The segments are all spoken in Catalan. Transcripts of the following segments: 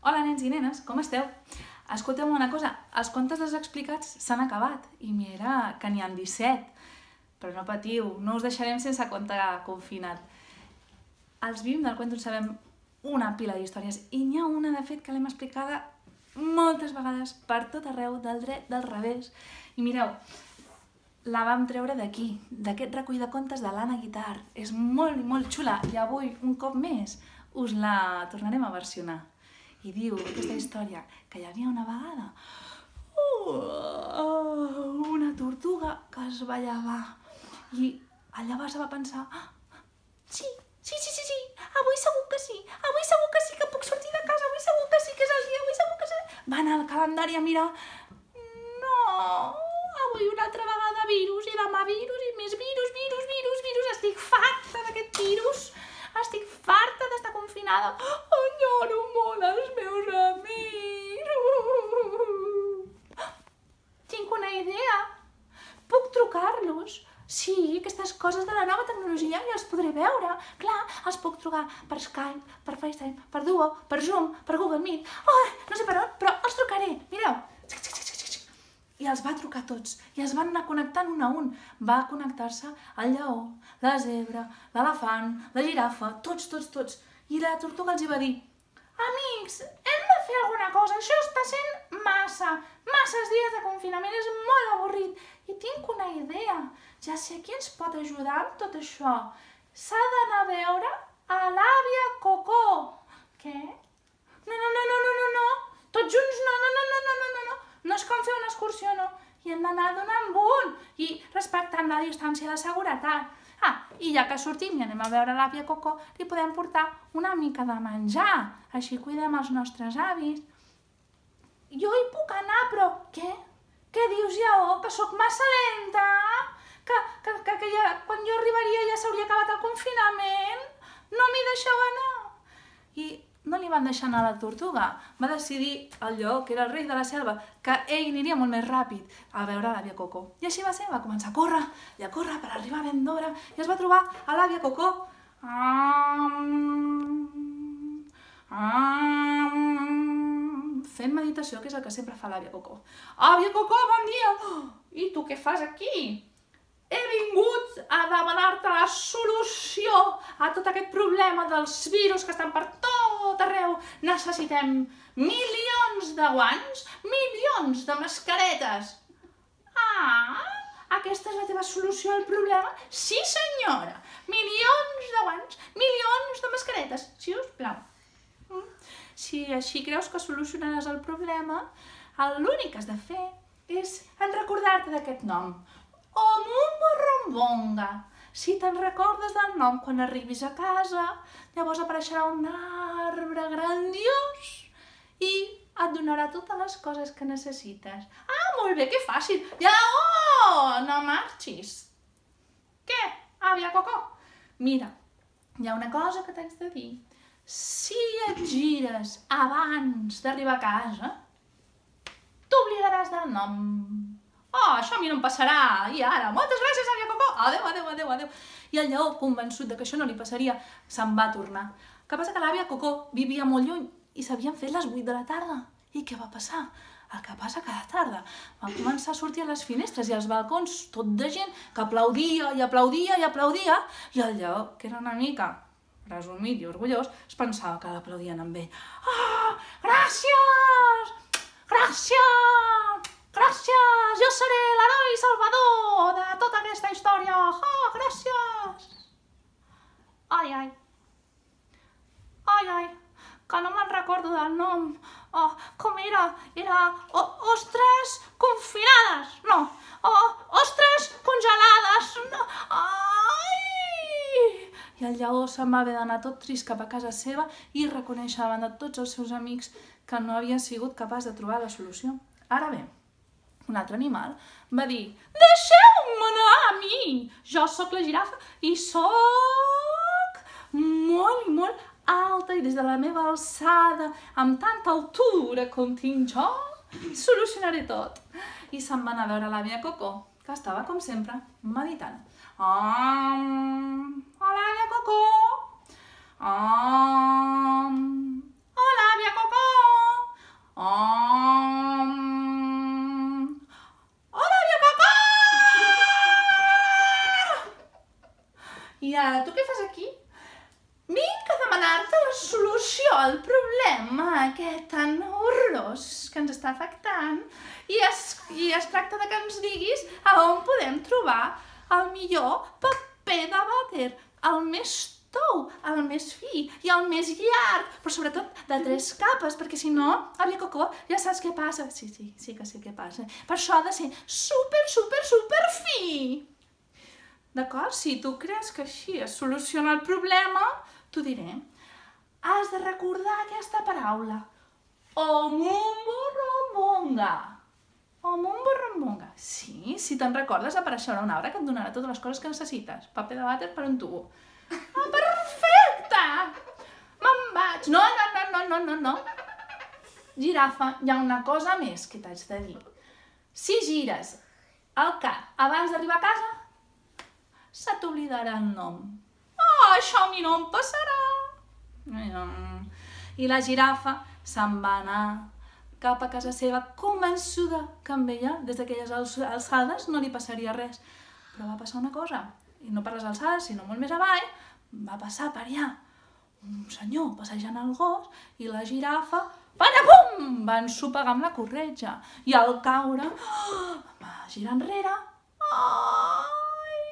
Hola, nens i nenes, com esteu? Escolteu una cosa, els contes desexplicats s'han acabat i mira que n'hi ha 17. Però no patiu, no us deixarem sense conte confinat. Els Vim del Cuento en sabem una pila d'històries i n'hi ha una, de fet, que l'hem explicada moltes vegades per tot arreu, del dret, del revés. I mireu, la vam treure d'aquí, d'aquest recull de contes de l'Anna Guitart. És molt i molt xula i avui, un cop més, us la tornarem a versionar. I diu aquesta història que hi havia una vegada una tortuga que es va llevar i llavors va pensar sí, avui segur que sí que puc sortir de casa, avui segur que sí que és el dia, avui segur que sí. Va anar al calendari a mirar, no, avui una altra vegada virus i demà virus i més virus, estic farta d'aquest virus. Estic farta d'estar confinada. Enyoro molt els meus amics. Tinc una idea. Puc trucar-los? Sí, aquestes coses de la nova tecnologia ja els podré veure. Clar, els puc trucar per Skype, per FaceTime, per Duo, per Zoom, per Google Meet. Oh, no sé per on, però els trucaré. Mireu. I els va trucar tots, i es van anar connectant un a un. Va connectar-se el lleó, la zebra, l'elefant, la girafa, tots. I la tortuga els va dir, amics, hem de fer alguna cosa, això està sent masses dies de confinament, és molt avorrit. I tinc una idea, ja sé qui ens pot ajudar amb tot això. S'ha d'anar a veure a l'àvia Cocó. Què? No, tots junts no. No és com fer una excursió, no. I hem d'anar d'un en un i respectant la distància de seguretat. I ja que sortim i anem a veure l'àvia Cocó, li podem portar una mica de menjar. Així cuidem els nostres avis. Jo hi puc anar, però què? Què dius, lleó? Que sóc massa lenta? Que ja, quan jo arribaria ja s'hauria acabat el confinament? No m'hi deixeu anar? I no li van deixar anar a la tortuga. Va decidir el lleó, que era el rei de la selva, que ell aniria molt més ràpid a veure l'àvia Cocó. I així va ser, va començar a córrer per arribar ben d'hora i es va trobar a l'àvia Cocó. Fent meditació, que és el que sempre fa l'àvia Cocó. Àvia Cocó, bon dia! I tu què fas aquí? He vingut a demanar-te la solució a tot aquest problema dels virus que estan per tot arreu. Necessitem milions de guants, milions de mascaretes. Aquesta és la teva solució al problema? Sí, senyora. Milions de guants, milions de mascaretes, si us plau. Si així creus que solucionaràs el problema, l'únic que has de fer és recordar-te d'aquest nom. Omumorrombonga. Si te'n recordes del nom quan arribis a casa, llavors apareixerà un arbre grandiós i et donarà totes les coses que necessites. Molt bé, que fàcil. Lleó, no marxis. Què, àvia Cocó? Mira, hi ha una cosa que t'haig de dir. Si et gires abans d'arribar a casa, t'oblidaràs del nom. Això a mi no em passarà. I ara, moltes gràcies, àvia Cocó. Adéu. I el lleó, convençut que això no li passaria, se'n va tornar. El que passa que l'àvia Cocó vivia molt lluny i s'havien fet les 8 de la tarda. I què va passar? El que passa que a la tarda van començar a sortir a les finestres i als balcons tot de gent que aplaudia i el lleó, que era una mica presumit i orgullós, es pensava que l'aplaudien amb ell. Gràcies, jo seré l'heroi salvador de tota aquesta història. Gràcies. Ai, que no me'n recordo del nom. Com era? Era ostres confinades. No, ostres congelades. I el lleó se'n va haver d'anar tot trist cap a casa seva i reconèixer davant de tots els seus amics que no havia sigut capaç de trobar la solució. Ara bé, un altre animal va dir, deixeu-me anar a mi, jo sóc la girafa i sóc molt alta i des de la meva alçada, amb tanta altura com tinc jo, solucionaré tot. I se'n va anar a veure l'àvia Cocó, que estava, com sempre, meditant. Hola, àvia Cocó! Hola, àvia Cocó! el problema aquest tan horrorós que ens està afectant i es tracta de que ens diguis a on podem trobar el millor paper de vàter, el més tou, el més fi i el més llarg, però sobretot de 3 capes, perquè si no, Àvia Cocó, ja saps què passa. Sí que sé què passa. Per això ha de ser super fi. D'acord? Si tu creus que així es soluciona el problema, t'ho diré. Has de recordar aquesta paraula. Omumbo-rombonga. Omumbo-rombonga. Sí, si te'n recordes, apareixerà un arbre que et donarà totes les coses que necessites. Paper de vàter per un tubo. Ah, perfecte! Me'n vaig. No. Girafa, hi ha una cosa més que t'haig de dir. Si gires el cap abans d'arribar a casa, se t'oblidarà el nom. Oh, això a mi no em passarà. I la girafa se'n va anar cap a casa seva convençuda que amb ella, des d'aquelles alçades, no li passaria res. Però va passar una cosa, i no per les alçades, sinó molt més avall, va passar per allà un senyor passejant el gos i la girafa, patapum, va ensopegar amb la corretja. I al caure, va girar enrere. Ai,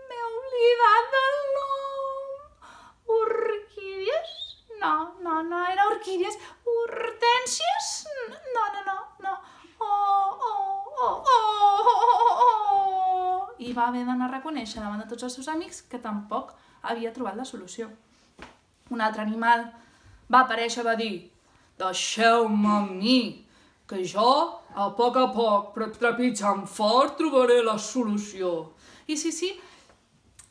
m'he oblidat del nom. Orquídies? No era orquídies. Hortències? No. I va haver d'anar a reconèixer davant de tots els seus amics que tampoc havia trobat la solució. Un altre animal va aparèixer i va dir: deixeu-me a mi, que jo, a poc, trepitjant fort, trobaré la solució. I sí,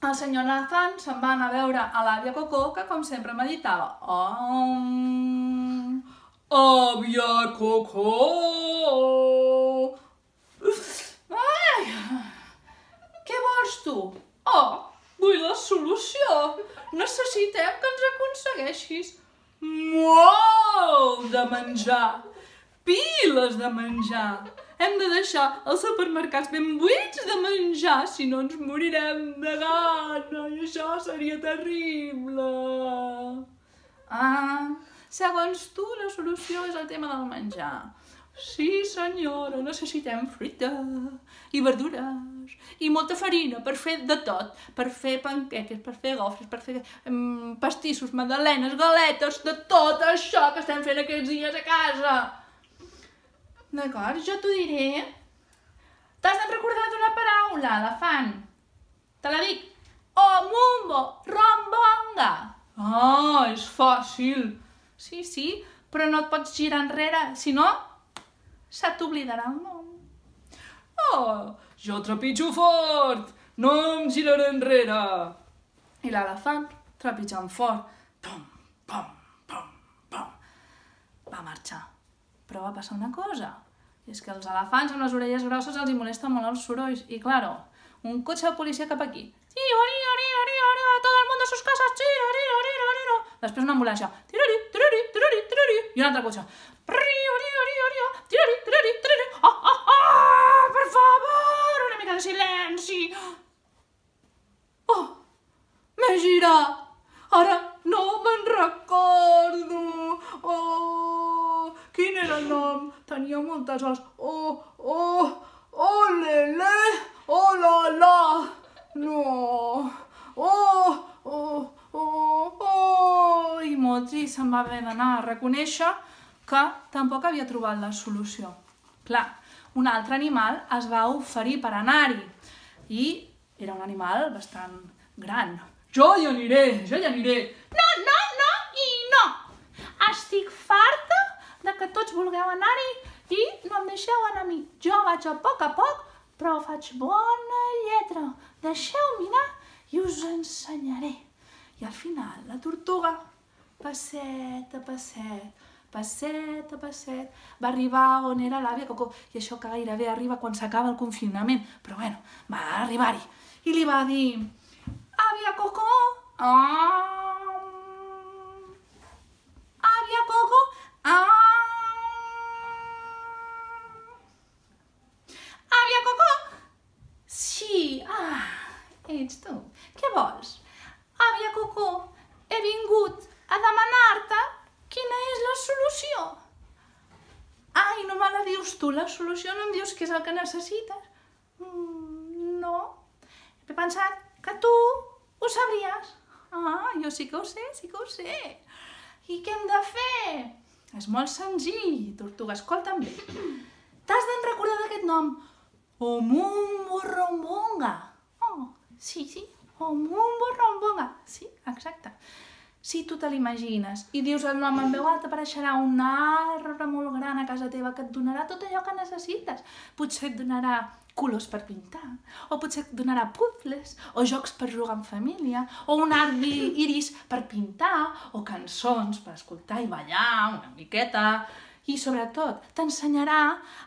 el senyor elefant se'n va anar a veure a l'àvia Cocó, que com sempre meditava. Àvia Cocó! Ai! Què vols tu? Oh, vull la solució. Necessitem que ens aconsegueixis molt de menjar. Piles de menjar. Hem de deixar els supermercats ben buits de menjar, si no ens morirem de gana i això seria terrible. Segons tu, la solució és el tema del menjar. Sí, senyora, necessitem fruita i verdures i molta farina per fer de tot, per fer panqueques, per fer gofres, per fer pastissos, magdalenes, galetes, de tot això que estem fent aquests dies a casa. D'acord, jo t'ho diré. T'has de recordar d'una paraula, elefant. Te la dic. Omumbo-rombonga. És fàcil. Sí, però no et pots girar enrere, si no, se t'oblidarà el nom. Jo trepitjo fort, no em giraré enrere. I l'elefant, trepitjant fort, pom, pom, pom, pom, va marxar. Però va passar una cosa, i és que els elefants amb les orelles grosses els hi molesta molt els sorolls. I, claro, un cotxe de policia cap aquí. Todo el mundo a sus casas. Després una ambulància. I un altre cotxe. Per favor, una mica de silenci. M'he girat. Ara no me'n recordo. Quin era el nom? Tenia moltes os. Lele. La la. No. I Motri se'n va haver d'anar a reconèixer que tampoc havia trobat la solució. Clar, un altre animal es va oferir per anar-hi i era un animal bastant gran. Jo hi aniré. No i no. Estic farta de que tots vulgueu anar-hi i no em deixeu anar a mi. Jo vaig a poc, però faig bona lletra. Deixeu-me anar i us ensenyaré. I al final la tortuga, passet a passet, va arribar on era l'àvia Cocó. I això que gairebé arriba quan s'acaba el confinament. Però bueno, va arribar-hi. I li va dir: àvia Cocó, àvia Cocó, àvia Cocó. Sí, ets tu. Què vols? Àvia Cocó, he vingut a demanar-te dius tu la solució, no em dius què és el que necessites. No. He pensat que tu ho sabries. Jo sí que ho sé, sí que ho sé. I què hem de fer? És molt senzill, Tortuga, escolta'm bé. T'has de recordar d'aquest nom. Omumbo Rombonga. Sí, Omumbo Rombonga. Sí, exacte. Si tu te l'imagines i dius el nom en veu alta, apareixerà un arbre molt gran a casa teva que et donarà tot allò que necessites. Potser et donarà colors per pintar, o potser et donarà puzzles, o jocs per jugar en família, o un arc iris per pintar, o cançons per escoltar i ballar una miqueta. I sobretot t'ensenyarà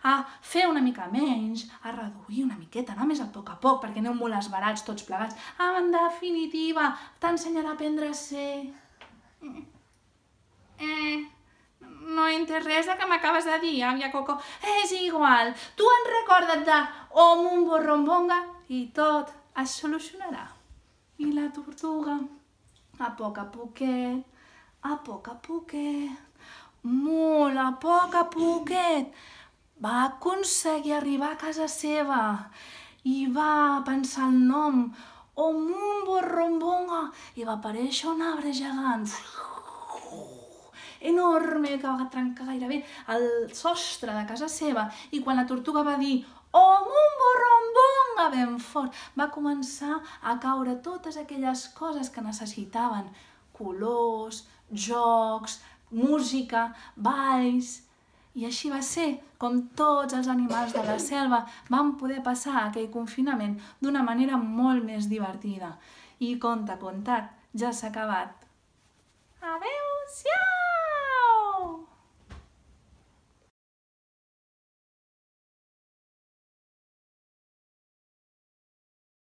a fer una mica menys, a reduir una miqueta, anar més a poc, perquè aneu molt esbarats tots plegats. En definitiva, t'ensenyarà a aprendre a ser... No he entès res del que m'acabes de dir, àvia Coco. És igual, tu en recorda't de Omumbo Rombonga i tot es solucionarà. I la Tortuga, a poc a poquet, molt a poquet, va aconseguir arribar a casa seva i va pensar el nom Omumbo Rombonga i va aparèixer un arbre gegant enorme que va trencar gairebé el sostre de casa seva i quan la Tortuga va dir Omumbo Rombonga ben fort va començar a caure totes aquelles coses que necessitaven, colors, jocs, música, balls. I així va ser com tots els animals de la selva van poder passar aquell confinament d'una manera molt més divertida. I conte contat, ja s'ha acabat. Adéu-siau!